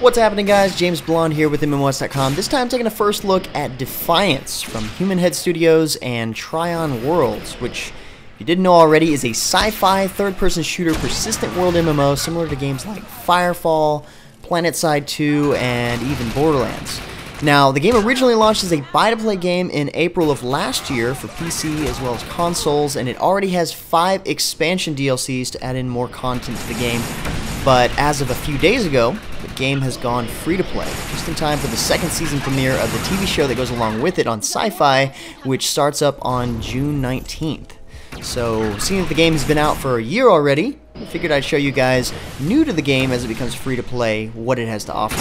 What's happening, guys? James Blonde here with MMOHuts.com. This time taking a first look at Defiance from Human Head Studios and Trion Worlds, which, if you didn't know already, is a sci-fi third-person shooter persistent world MMO similar to games like Firefall, PlanetSide 2, and even Borderlands. Now, the game originally launched as a buy-to-play game in April of last year for PC as well as consoles, and it already has 5 expansion DLCs to add in more content to the game. But as of a few days ago, the game has gone free-to-play, just in time for the second season premiere of the TV show that goes along with it on SyFy, which starts up on June 19th. So, seeing that the game has been out for a year already, I figured I'd show you guys, new to the game as it becomes free-to-play, what it has to offer.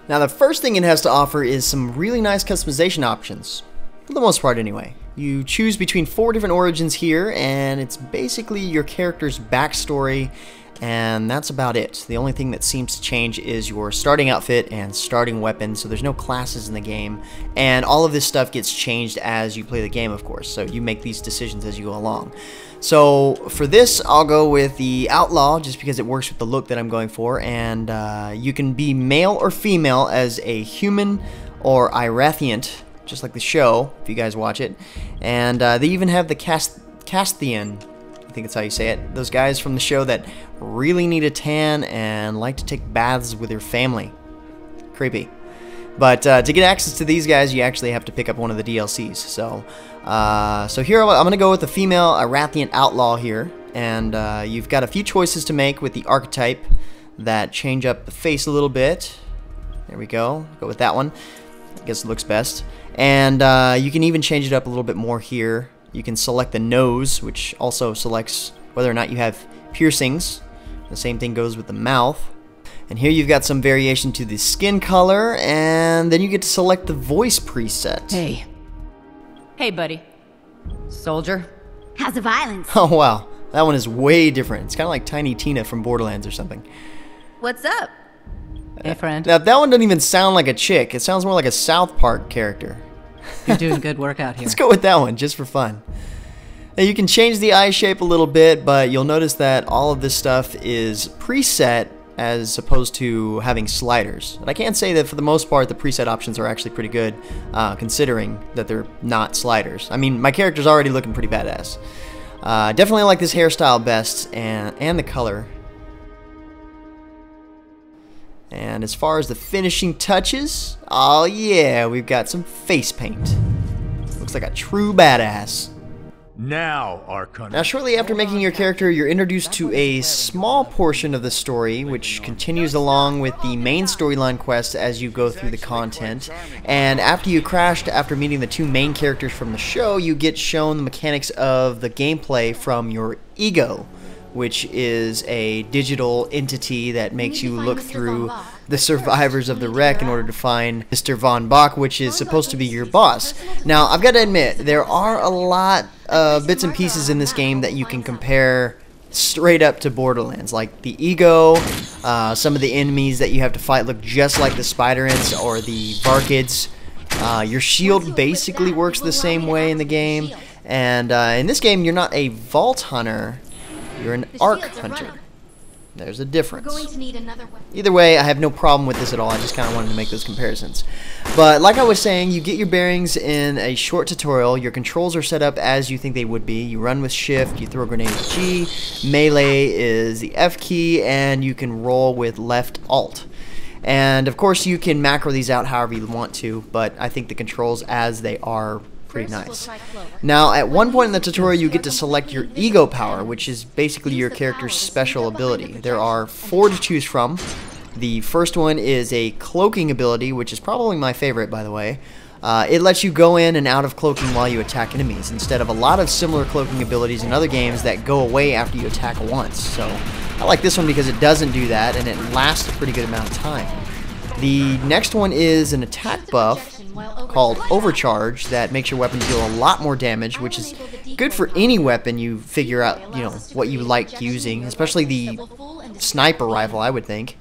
Now, the first thing it has to offer is some really nice customization options, for the most part anyway. You choose between 4 different origins here, and it's basically your character's backstory, and that's about it. The only thing that seems to change is your starting outfit and starting weapon, so there's no classes in the game, and all of this stuff gets changed as you play the game, of course, so you make these decisions as you go along. So for this, I'll go with the Outlaw, just because it works with the look that I'm going for, and you can be male or female as a human or Irathiant, just like the show, if you guys watch it. And they even have the Casthian, I think that's how you say it, those guys from the show that really need a tan and like to take baths with their family. Creepy. But to get access to these guys, you actually have to pick up one of the DLCs. So here I'm going to go with the female Irathiant Outlaw here. And you've got a few choices to make with the archetype that change up the face a little bit. There we go. Go with that one. I guess it looks best. And you can even change it up a little bit more here. You can select the nose, which also selects whether or not you have piercings. The same thing goes with the mouth. And here you've got some variation to the skin color, and then you get to select the voice preset. Hey. Hey, buddy. Soldier. How's the violence? Oh, wow. That one is way different. It's kind of like Tiny Tina from Borderlands or something. What's up? Hey, friend. Now, that one doesn't even sound like a chick. It sounds more like a South Park character. You're doing good work out here. Let's go with that one, just for fun. Now, you can change the eye shape a little bit, but you'll notice that all of this stuff is preset as opposed to having sliders. And I can say that for the most part, the preset options are actually pretty good, considering that they're not sliders. I mean, my character's already looking pretty badass. Definitely like this hairstyle best, and the color. And as far as the finishing touches, oh yeah, we've got some face paint. Looks like a true badass. Now shortly after making your character, you're introduced to a small portion of the story, which continues along with the main storyline quests as you go through the content. And after you crashed, after meeting the 2 main characters from the show, you get shown the mechanics of the gameplay from your ego, which is a digital entity that makes you look through the survivors of the wreck in order to find Mr. Von Bach, which is supposed to be your boss. Now, I've got to admit, there are a lot of bits and pieces in this game that you can compare straight up to Borderlands, like the ego. Some of the enemies that you have to fight look just like the Spider Ants or the Varkids. Your shield basically works the same way in the game, and in this game, you're not a Vault Hunter. You're an Arc Hunter. There's a difference. Either way, I have no problem with this at all. I just kind of wanted to make those comparisons. But like I was saying, you get your bearings in a short tutorial. Your controls are set up as you think they would be. You run with shift, you throw a grenade with G, melee is the F key, and you can roll with left alt. And of course, you can macro these out however you want to, but I think the controls as they are pretty nice. Now, at one point in the tutorial, you get to select your ego power, which is basically your character's special ability. There are 4 to choose from. The first one is a cloaking ability, which is probably my favorite, by the way. It lets you go in and out of cloaking while you attack enemies, instead of a lot of similar cloaking abilities in other games that go away after you attack once. So I like this one because it doesn't do that, and it lasts a pretty good amount of time. The next one is an attack buff called Overcharge that makes your weapon deal a lot more damage, which is good for any weapon you figure out, what you like using, especially the sniper rifle, I would think.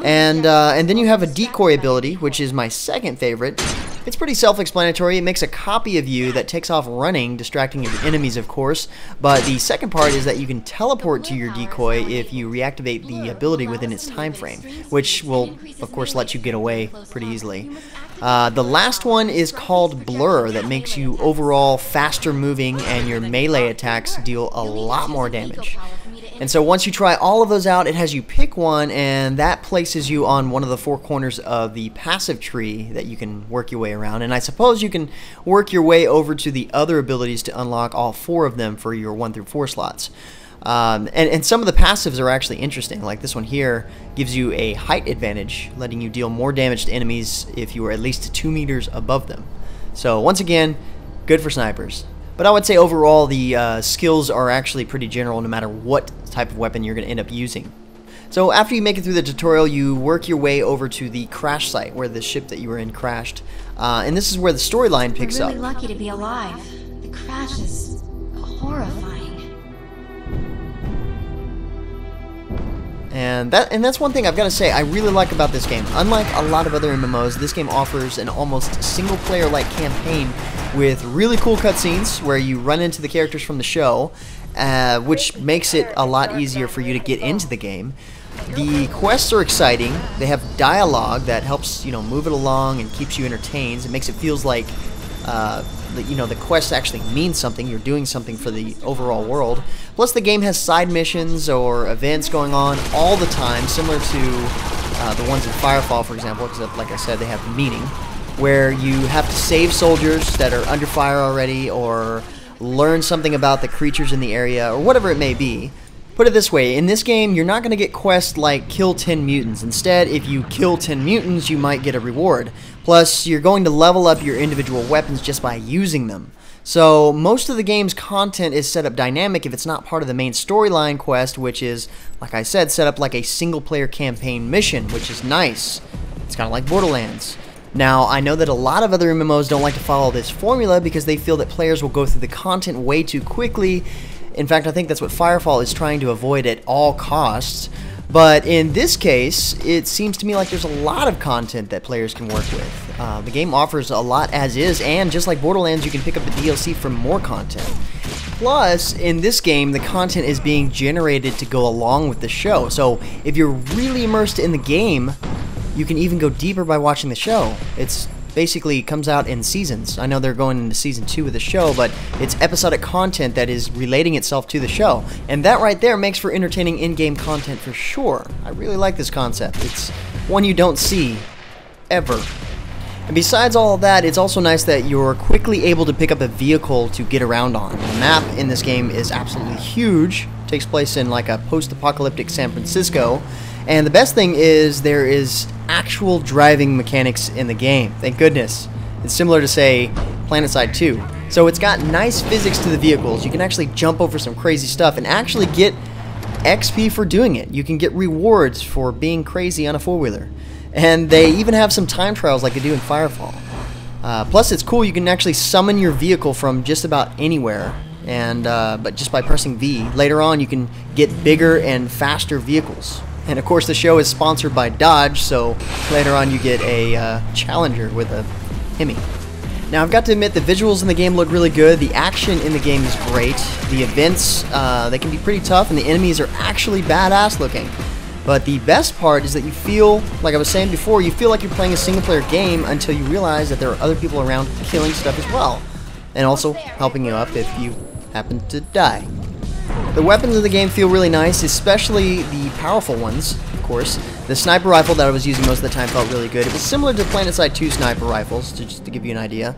And then you have a Decoy ability, which is my second favorite. It's pretty self-explanatory. It makes a copy of you that takes off running, distracting your enemies, of course. But the second part is that you can teleport to your decoy if you reactivate the ability within its time frame, which will, of course, let you get away pretty easily. The last one is called Blur, that makes you overall faster moving, and your melee attacks deal a lot more damage. And so once you try all of those out, it has you pick one, and that places you on one of the four corners of the passive tree that you can work your way around. And I suppose you can work your way over to the other abilities to unlock all four of them for your 1 through 4 slots. And some of the passives are actually interesting. Like this one here gives you a height advantage, letting you deal more damage to enemies if you are at least 2 meters above them. So once again, good for snipers. But I would say overall the skills are actually pretty general no matter what type of weapon you're going to end up using. So after you make it through the tutorial, you work your way over to the crash site where the ship that you were in crashed. And this is where the storyline picks up. We're really lucky to be alive. The crash is horrifying. And that's one thing I've got to say I really like about this game. Unlike a lot of other MMOs, this game offers an almost single-player-like campaign with really cool cutscenes where you run into the characters from the show, which makes it a lot easier for you to get into the game. The quests are exciting. They have dialogue that helps, you know, move it along and keeps you entertained. It makes it feels like the quest actually means something. You're doing something for the overall world. Plus, the game has side missions or events going on all the time, similar to the ones in Firefall, for example, except, like I said, they have meaning, where you have to save soldiers that are under fire already, or learn something about the creatures in the area, or whatever it may be. Put it this way, in this game, you're not going to get quests like kill 10 mutants. Instead, if you kill 10 mutants, you might get a reward. Plus, you're going to level up your individual weapons just by using them. So, most of the game's content is set up dynamic if it's not part of the main storyline quest, which is, like I said, set up like a single-player campaign mission, which is nice. It's kind of like Borderlands. Now, I know that a lot of other MMOs don't like to follow this formula because they feel that players will go through the content way too quickly. In fact, I think that's what Firefall is trying to avoid at all costs. But in this case, it seems to me like there's a lot of content that players can work with. The game offers a lot as is, and just like Borderlands, you can pick up the DLC for more content. Plus, in this game, the content is being generated to go along with the show. So if you're really immersed in the game, you can even go deeper by watching the show. It's basically comes out in seasons. I know they're going into season 2 of the show, but it's episodic content that is relating itself to the show. And that right there makes for entertaining in-game content for sure. I really like this concept. It's one you don't see ever. And besides all of that, it's also nice that you're quickly able to pick up a vehicle to get around on. The map in this game is absolutely huge. It takes place in like a post-apocalyptic San Francisco. And the best thing is there is actual driving mechanics in the game. Thank goodness. It's similar to, say, PlanetSide 2. So it's got nice physics to the vehicles. You can actually jump over some crazy stuff and actually get XP for doing it. You can get rewards for being crazy on a four-wheeler. And they even have some time trials like they do in Firefall. Plus, it's cool. You can actually summon your vehicle from just about anywhere. And but just by pressing V. Later on, you can get bigger and faster vehicles. And of course, the show is sponsored by Dodge, so later on you get a Challenger with a Hemi. Now, I've got to admit, the visuals in the game look really good. The action in the game is great. The events, they can be pretty tough, and the enemies are actually badass looking. But the best part is that you feel, like I was saying before, you feel like you're playing a single-player game until you realize that there are other people around killing stuff as well. And also helping you up if you happen to die. The weapons in the game feel really nice, especially the powerful ones, of course. The sniper rifle that I was using most of the time felt really good. It was similar to PlanetSide 2 sniper rifles, just to give you an idea.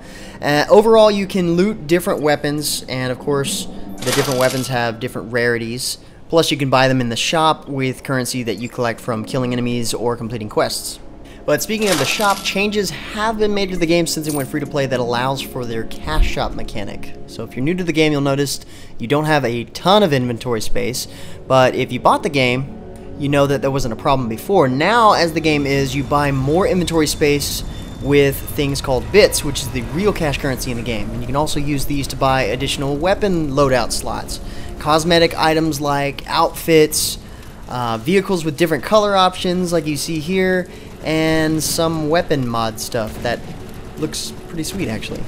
Overall, you can loot different weapons, and of course, the different weapons have different rarities. Plus, you can buy them in the shop with currency that you collect from killing enemies or completing quests. But speaking of the shop, changes have been made to the game since it went free to play that allows for their cash shop mechanic. So if you're new to the game, you'll notice you don't have a ton of inventory space, but if you bought the game, you know that there wasn't a problem before. Now, as the game is, you buy more inventory space with things called bits, which is the real cash currency in the game. And you can also use these to buy additional weapon loadout slots, cosmetic items like outfits, vehicles with different color options like you see here, and some weapon mod stuff that looks pretty sweet, actually.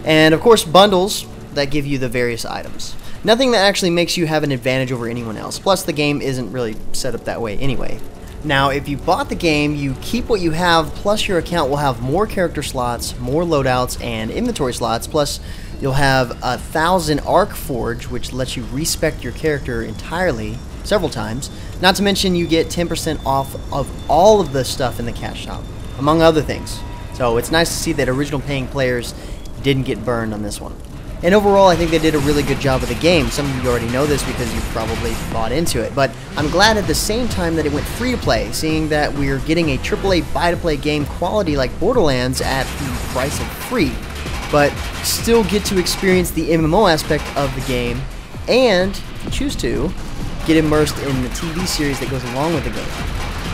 And, of course, bundles that give you the various items. Nothing that actually makes you have an advantage over anyone else. Plus, the game isn't really set up that way anyway. Now, if you bought the game, you keep what you have, plus your account will have more character slots, more loadouts, and inventory slots, plus you'll have 1,000 Arc Forge, which lets you respec your character entirely, several times. Not to mention you get 10% off of all of the stuff in the cash shop, among other things. So it's nice to see that original paying players didn't get burned on this one. And overall, I think they did a really good job of the game. Some of you already know this because you've probably bought into it. But I'm glad at the same time that it went free to play, seeing that we're getting a AAA buy-to-play game quality like Borderlands at the price of free, but still get to experience the MMO aspect of the game, and, if you choose to, get immersed in the TV series that goes along with the game.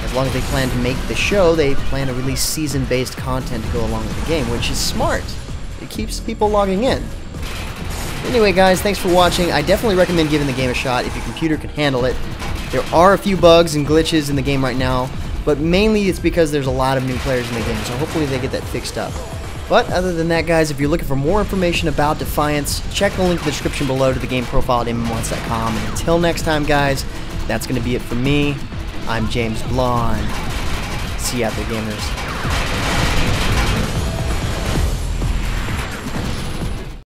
As long as they plan to make the show, they plan to release season-based content to go along with the game, which is smart. It keeps people logging in. Anyway, guys, thanks for watching. I definitely recommend giving the game a shot if your computer can handle it. There are a few bugs and glitches in the game right now, but mainly it's because there's a lot of new players in the game, so hopefully they get that fixed up. But other than that, guys, if you're looking for more information about Defiance, check the link in the description below to the game profile at MMOHuts.com. And until next time, guys, that's going to be it from me. I'm James Blonde. See you out there, gamers.